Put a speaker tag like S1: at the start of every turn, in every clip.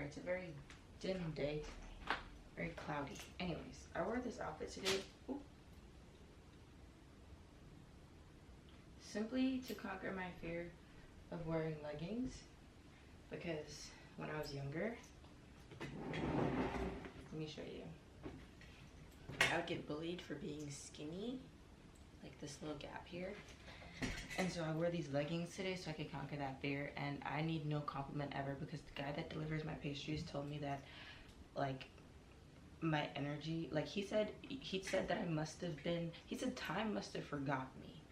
S1: sorry, it's a very dim day, very cloudy. Anyways, I wore this outfit today simply to conquer my fear of wearing leggings, because when I was younger, let me show you, I would get bullied for being skinny, like this little gap here. And so I wore these leggings today so I could conquer that fear, and I need no compliment ever, because the guy that delivers my pastries told me that, like, my energy, like he said that I must have been, he said time must have forgot me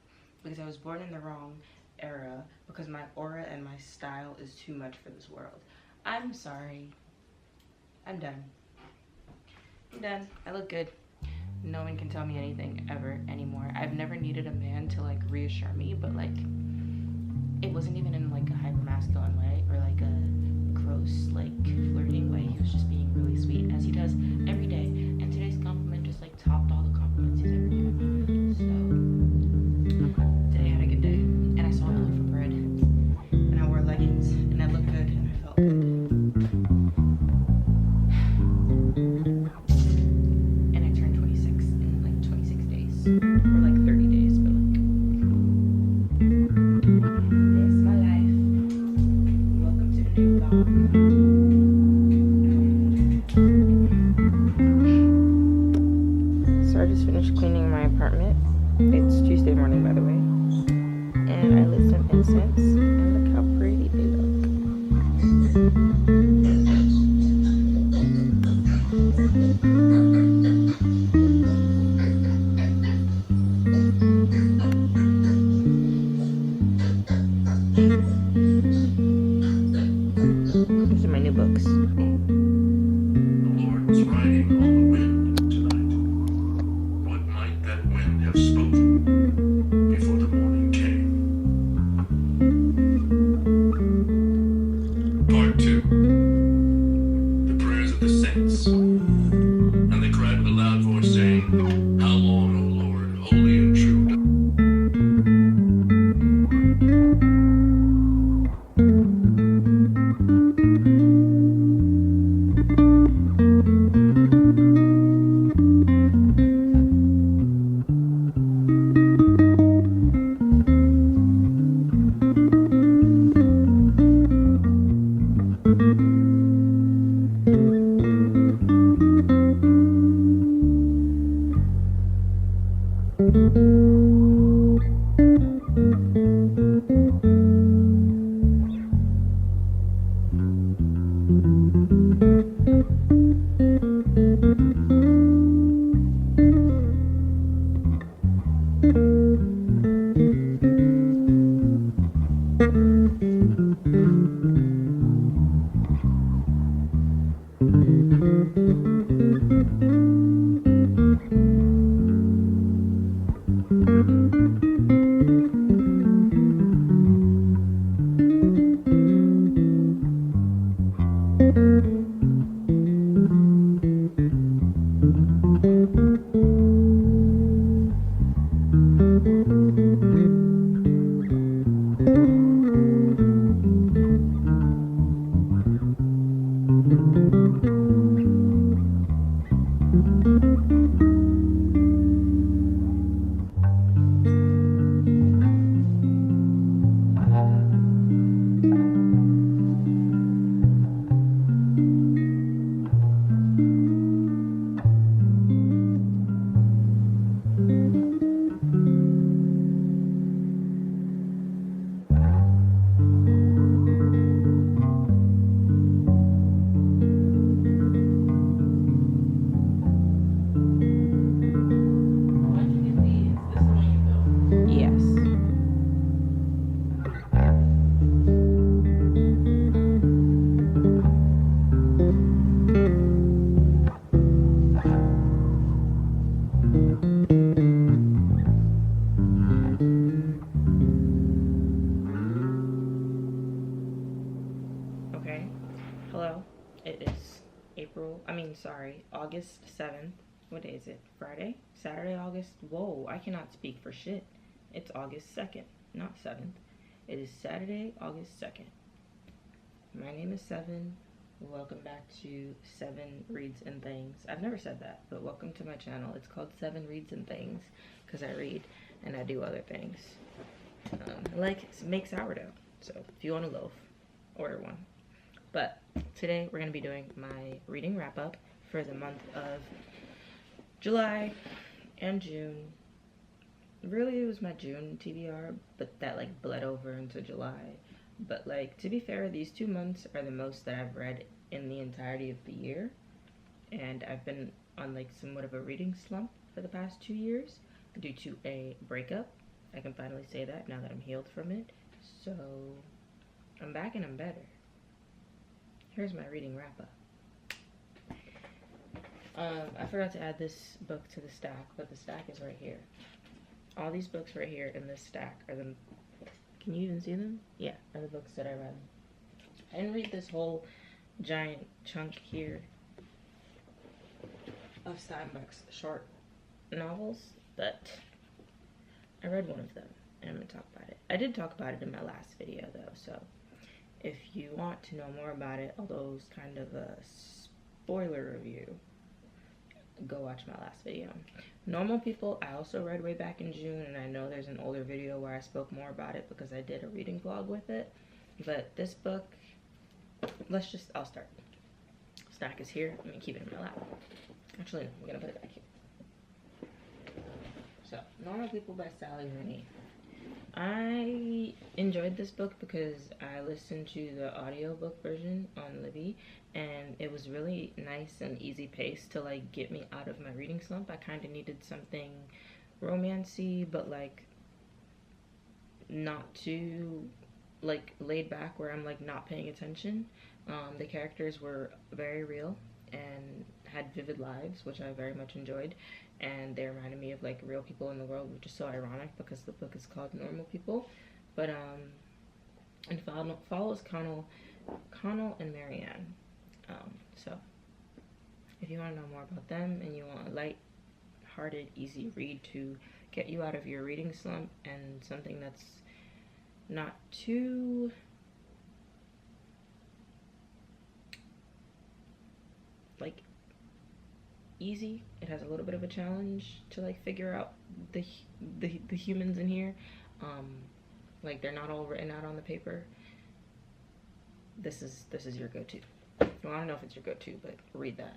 S1: because I was born in the wrong era, because my aura and my style is too much for this world. I'm sorry. I'm done. I'm done. I look good. No one can tell me anything ever anymore. I've never needed a man to like reassure me, but like it wasn't even in like a hyper masculine way or like a gross like flirting way. He was just being really sweet, as he does every day. And today's compliment just like topped all the compliments he's ever given me. So today I had a good day, and I saw a loaf of bread, and I wore leggings, and I looked good, and I felt good. Or like 30 days, but like that's my life. Welcome to the new vlog. So I just finished cleaning my apartment. It's Tuesday morning, by the way, and I lit some incense, and look how pretty they look. These are my new books.
S2: Lord's riding on the wind tonight. What might that wind have spoken before the morning came? Part 2. The prayers of the saints. And they cried with a loud voice, saying, How long, O Lord, holy and true?
S1: Okay, hello, it is August 7th. What day is it? Friday? Saturday, August? Whoa, I cannot speak for shit. It's August 2nd, not 7th. It is Saturday, August 2nd. My name is Seven. Welcome back to 7 Reads and Things. I've never said that, but welcome to my channel. It's called 7 Reads and Things because I read and I do other things. I like make sourdough, so if you want a loaf, order one. But today we're going to be doing my reading wrap up for the month of July and June. Really, it was my June TBR, but that like bled over into July. But like, to be fair, these 2 months are the most that I've read in the entirety of the year. And I've been on like somewhat of a reading slump for the past 2 years due to a breakup. I can finally say that now that I'm healed from it. So I'm back and I'm better. Here's my reading wrap up. I forgot to add this book to the stack, but the stack is right here. All these books right here in this stack are the, can you even see them? Yeah, are the books that I read. I didn't read this whole giant chunk here of Steinbeck's short novels, but I read one of them and I'm gonna talk about it. I did talk about it in my last video though, so if you want to know more about it, although it's kind of a spoiler review, go watch my last video. Normal People, I also read way back in June, and I know there's an older video where I spoke more about it because I did a reading vlog with it. But this book, I'll start. Stack is here. I'm gonna keep it in my lap. Actually, no, I'm gonna put it back here. So, Normal People by Sally Rooney. I enjoyed this book because I listened to the audiobook version on Libby, and it was really nice and easy paced to like get me out of my reading slump. I kind of needed something romancy, but like not too like laid back where I'm like not paying attention. The characters were very real and had vivid lives, which I very much enjoyed, and they reminded me of like real people in the world, which is so ironic because the book is called Normal People. But and follows Connell and Marianne. So if you want to know more about them and you want a light-hearted, easy read to get you out of your reading slump and something that's not too like easy, it has a little bit of a challenge to like figure out the humans in here. Like they're not all written out on the paper. This is your go-to. Well, I don't know if it's your go-to, but read that.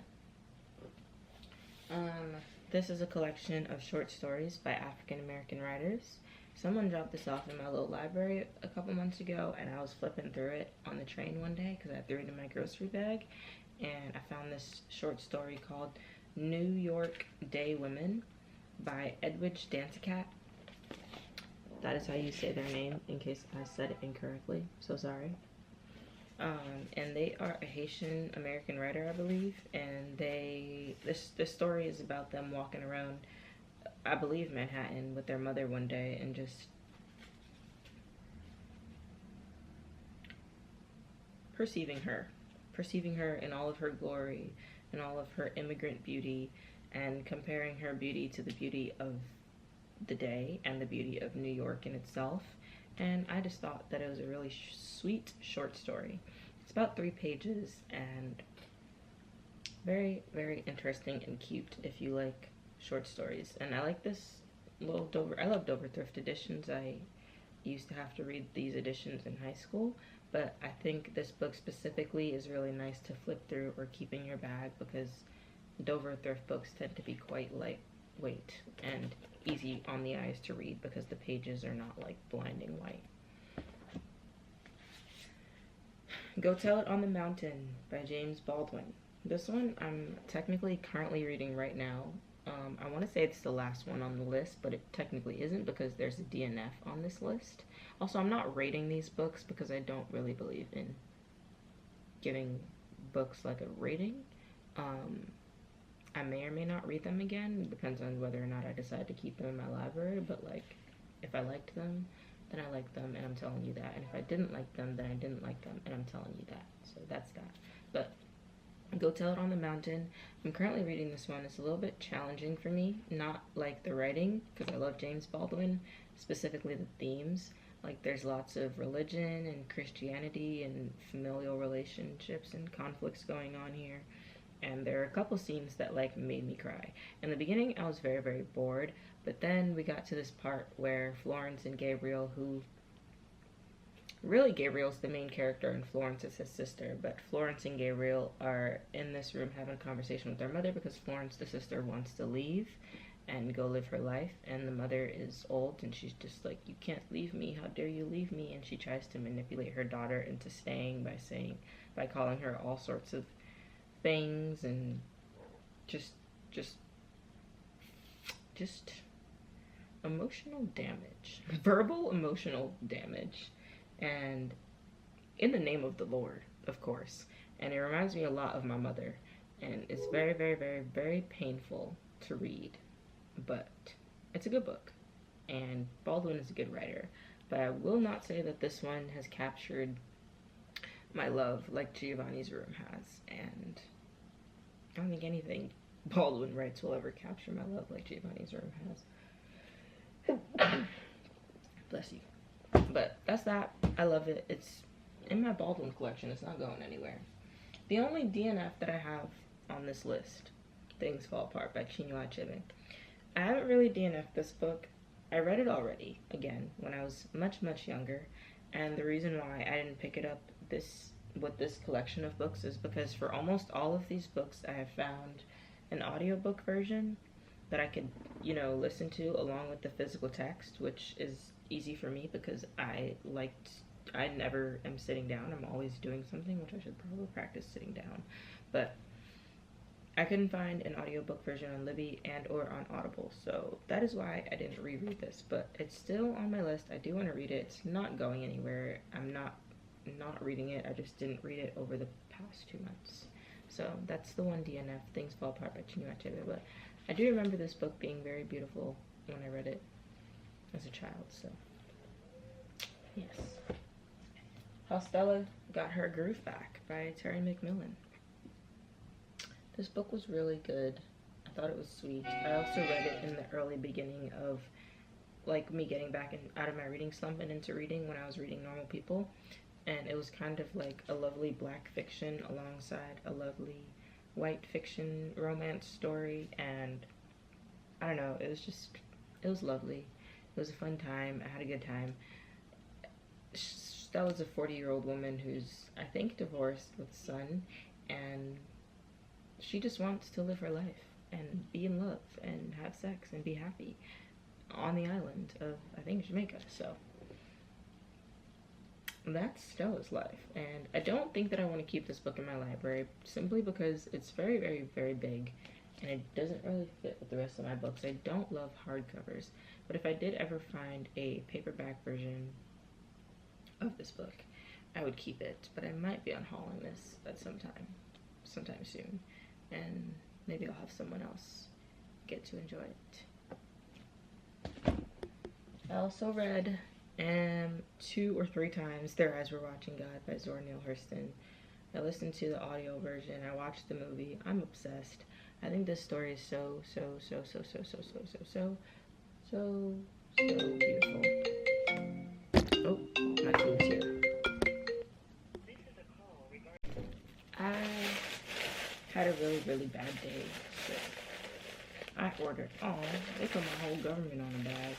S1: This is a collection of short stories by African American writers. Someone dropped this off in my little library a couple months ago, and I was flipping through it on the train one day because I threw it in my grocery bag, and I found this short story called New York Day Women by Edwidge Danticat. That is how you say their name, in case I said it incorrectly. So sorry. And they are a Haitian American writer, I believe, and this story is about them walking around, I believe, Manhattan with their mother one day and just perceiving her in all of her glory and all of her immigrant beauty, and comparing her beauty to the beauty of the day and the beauty of New York in itself. And I just thought that it was a really sweet short story. It's about 3 pages and very, very interesting and cute if you like short stories. And I like this little Dover, I love Dover thrift editions. I used to have to read these editions in high school, but I think this book specifically is really nice to flip through or keep in your bag because Dover thrift books tend to be quite lightweight and easy on the eyes to read because the pages are not like blinding white. Go Tell It on the Mountain by James Baldwin. This one I'm technically currently reading right now. I want to say it's the last one on the list, but it technically isn't because there's a DNF on this list. Also, I'm not rating these books because I don't really believe in giving books like a rating. I may or may not read them again. It depends on whether or not I decide to keep them in my library, but like, if I liked them, then I liked them, and I'm telling you that. And if I didn't like them, then I didn't like them, and I'm telling you that. So that's that. But Go Tell It on the Mountain. I'm currently reading this one. It's a little bit challenging for me, not like the writing, because I love James Baldwin, specifically the themes. Like there's lots of religion and Christianity and familial relationships and conflicts going on here. And there are a couple scenes that like made me cry. In the beginning I was very, very bored, but then we got to this part where Florence and Gabriel, who really Gabriel's the main character and Florence is his sister, but Florence and Gabriel are in this room having a conversation with their mother because Florence, the sister, wants to leave and go live her life, and the mother is old and she's just like, you can't leave me, how dare you leave me, and she tries to manipulate her daughter into staying by calling her all sorts of things and just emotional damage, verbal emotional damage, and in the name of the Lord, of course. And it reminds me a lot of my mother, and it's very, very, very, very painful to read, but it's a good book, and Baldwin is a good writer. But I will not say that this one has captured my love like Giovanni's Room has, and I don't think anything Baldwin writes will ever capture my love like Giovanni's Room has. Bless you. But that's that. I love it. It's in my Baldwin collection. It's not going anywhere. The only DNF that I have on this list, Things Fall Apart by Chinua Achebe. I haven't really DNF'd this book. I read it already, again, when I was much, much younger. And the reason why I didn't pick it up with this collection of books is because for almost all of these books, I have found an audiobook version that I could, listen to along with the physical text, which is easy for me because I never am sitting down. I'm always doing something, which I should probably practice sitting down. But I couldn't find an audiobook version on Libby and or on Audible, so that is why I didn't reread this, but it's still on my list. I do want to read it. It's not going anywhere. I'm not reading it. I just didn't read it over the past 2 months. So that's the one DNF, Things Fall Apart by Chinua Achebe. But I do remember this book being very beautiful when I read it as a child, so yes. How Stella Got Her Groove Back by Terry McMillan. This book was really good. I thought it was sweet. I also read it in the early beginning of like me getting back out of my reading slump and into reading when I was reading Normal People. And it was kind of like a lovely black fiction alongside a lovely white fiction romance story. And I don't know, it was lovely. It was a fun time. I had a good time. Stella's a 40-year-old woman who's, I think, divorced with a son, and she just wants to live her life and be in love and have sex and be happy on the island of, I think, Jamaica. So that's Stella's life, and I don't think that I want to keep this book in my library simply because it's very, very, very big and it doesn't really fit with the rest of my books. I don't love hardcovers, but if I did ever find a paperback version of this book, I would keep it, but I might be unhauling this at sometime soon, and maybe I'll have someone else get to enjoy it. I also read 2 or 3 times Their Eyes Were Watching God by Zora Neale Hurston. I listened to the audio version, I watched the movie. I'm obsessed. I think this story is so beautiful. Oh, my food's here. I had a really, really bad day, so I ordered, they put my whole government on a bag.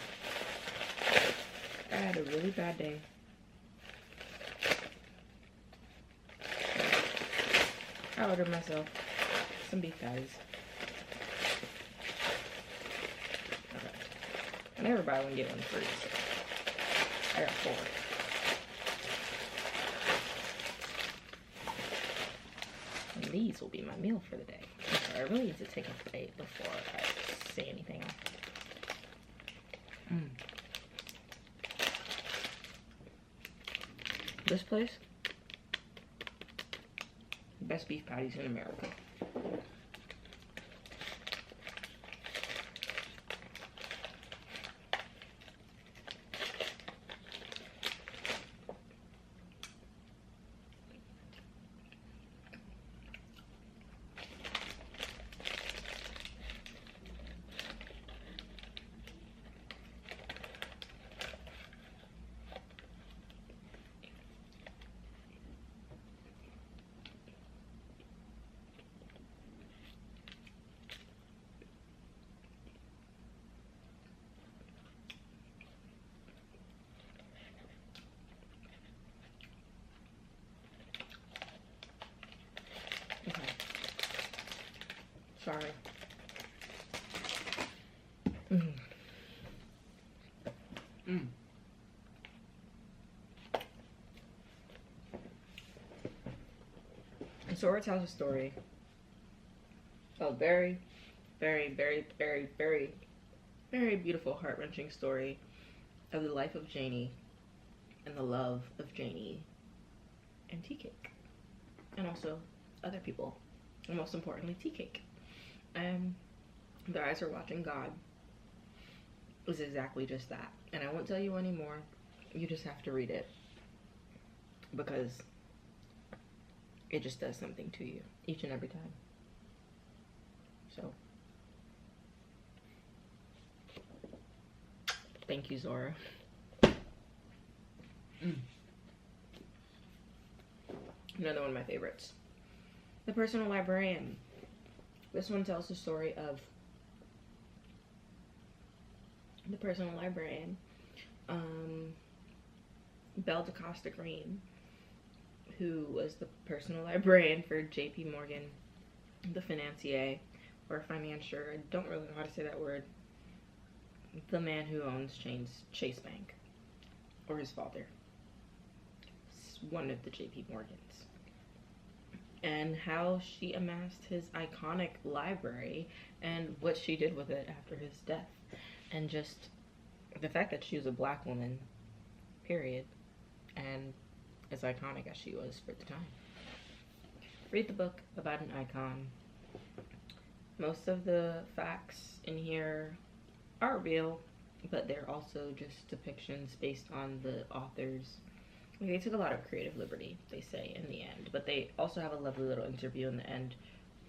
S1: I had a really bad day. I ordered myself some beef patties. Okay. I never buy one, get one free, so I got 4. And these will be my meal for the day. Okay, I really need to take a bite before I say anything else. This place, best beef patties in America. Sorry. Mm. Mm. And Sora tells a story. A very, very, very, very, very, very beautiful, heart-wrenching story of the life of Janie and the love of Janie and Tea Cake. And also other people. And most importantly, Tea Cake. Their eyes are watching God is exactly just that. And I won't tell you anymore. You just have to read it. Because it just does something to you each and every time. So, thank you, Zora. Another one of my favorites. The Personal Librarian. This one tells the story of the personal librarian, Belle DaCosta Green, who was the personal librarian for JP Morgan, the financier, or financier, I don't really know how to say that word, the man who owns Chase Bank, or his father. It's one of the JP Morgans. And how she amassed his iconic library and what she did with it after his death. And just the fact that she was a black woman, period, and as iconic as she was for the time. Read the book about an icon. Most of the facts in here are real, but they're also just depictions based on the authors. They took a lot of creative liberty, they say, in the end, but they also have a lovely little interview in the end,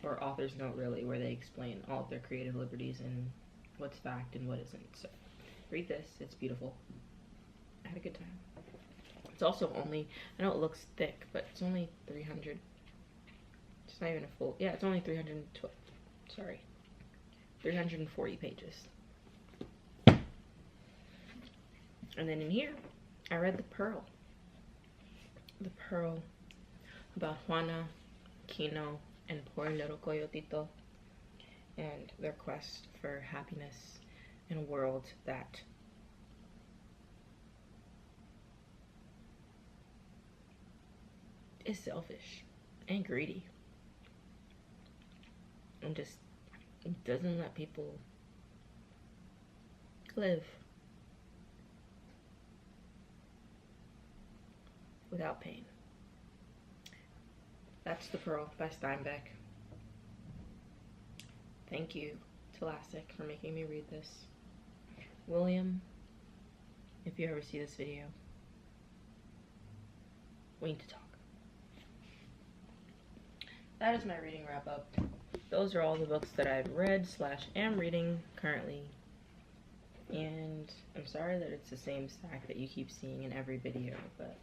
S1: or Author's Note really, where they explain all of their creative liberties and what's fact and what isn't. So read this, it's beautiful. I had a good time. It's also only, I know it looks thick, but it's only 300, it's not even a full, yeah, it's only 340 pages. And then in here, I read The Pearl. The Pearl, about Juana, Kino, and poor little Coyotito, and their quest for happiness in a world that is selfish and greedy and just doesn't let people live without pain. That's The Pearl by Steinbeck. Thank you to Lastic for making me read this. William, if you ever see this video, we need to talk. That is my reading wrap up. Those are all the books that I've read / am reading currently. And I'm sorry that it's the same stack that you keep seeing in every video, but